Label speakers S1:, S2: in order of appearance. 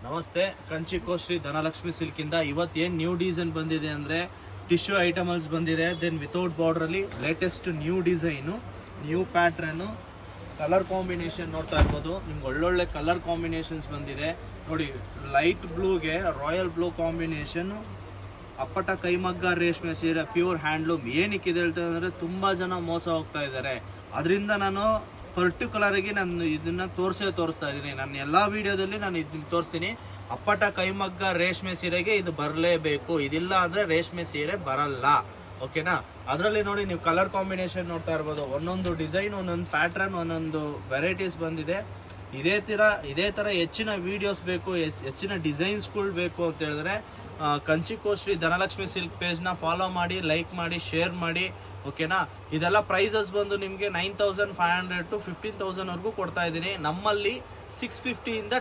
S1: ನಮಸ್ತೆ, ಕಂಚಿಕೋ ಶ್ರೀ ಧನಲಕ್ಷ್ಮಿ ಸಿಲ್ಕ್ ಇಂದ ಇವತ್ತೇನು ನ್ಯೂ ಡಿಸೈನ್ ಬಂದಿದೆ ಅಂದ್ರೆ ಟಿಶ್ಯೂ ಐಟಮ್ಸ್ ಬಂದಿದೆ. ದೆನ್ ವಿತೌಟ್ ಬಾರ್ಡರ್ ಅಲ್ಲಿ latest new design, new pattern, colour combination ನೋಡ್ತಾ ಇರ್ಬೋದು. ನಿಮ್ಗೆ ಒಳ್ಳೊಳ್ಳೆ ಕಲರ್ ಕಾಂಬಿನೇಷನ್ಸ್ ಬಂದಿದೆ ನೋಡಿ. ಲೈಟ್ ಬ್ಲೂಗೆ ರಾಯಲ್ ಬ್ಲೂ ಕಾಂಬಿನೇಷನ್, ಅಪ್ಪಟ ಕೈಮಗ್ಗ ರೇಷ್ಮೆ ಸೀರೆ, ಪ್ಯೂರ್ ಹ್ಯಾಂಡ್ಲೂಮ್. ಏನಕ್ಕಿದೆ ಹೇಳ್ತಾ ಅಂದ್ರೆ ತುಂಬಾ ಜನ ಮೋಸ ಹೋಗ್ತಾ ಇದ್ದಾರೆ. ಅದರಿಂದ ನಾನು ಪರ್ಟಿಕ್ಯುಲರ್ ಆಗಿ ನಾನು ಇದನ್ನ ತೋರಿಸ್ತಾ ಇದ್ದೀನಿ. ನನ್ನ ಎಲ್ಲಾ ವಿಡಿಯೋದಲ್ಲಿ ನಾನು ಇದನ್ನ ತೋರಿಸ್ತೀನಿ. ಅಪ್ಪಟ ಕೈಮಗ್ಗ ರೇಷ್ಮೆ ಸೀರೆಗೆ ಇದು ಬರಲೇಬೇಕು, ಇದಿಲ್ಲ ಅಂದ್ರೆ ರೇಷ್ಮೆ ಸೀರೆ ಬರಲ್ಲ. ಓಕೆನಾ? ಅದರಲ್ಲಿ ನೋಡಿ ನೀವು ಕಲರ್ ಕಾಂಬಿನೇಷನ್ ನೋಡ್ತಾ ಇರ್ಬೋದು. ಒಂದೊಂದು ಡಿಸೈನ್, ಒಂದೊಂದು ಪ್ಯಾಟ್ರನ್, ಒಂದೊಂದು ವೆರೈಟೀಸ್ ಬಂದಿದೆ. ಇದೇ ತರ ಹೆಚ್ಚಿನ ವಿಡಿಯೋಸ್ ಬೇಕು, ಹೆಚ್ಚಿನ ಡಿಸೈನ್ಸ್ಗಳು ಬೇಕು ಅಂತ ಹೇಳಿದ್ರೆ ಕಂಚಿಕೋ ಶ್ರೀ ಧನಲಕ್ಷ್ಮಿ ಸಿಲ್ಕ್ ಪೇಜ್ನ ಫಾಲೋ ಮಾಡಿ, ಲೈಕ್ ಮಾಡಿ, ಶೇರ್ ಮಾಡಿ. ಓಕೆನಾ? ಇದೆಲ್ಲ ಪ್ರೈಸಸ್ ಬಂದು ನಿಮಗೆ 9,500 to 15,000 ವರೆಗೂ ಕೊಡ್ತಾ ಇದ್ದೀನಿ. ನಮ್ಮಲ್ಲಿ 650 ಇಂದ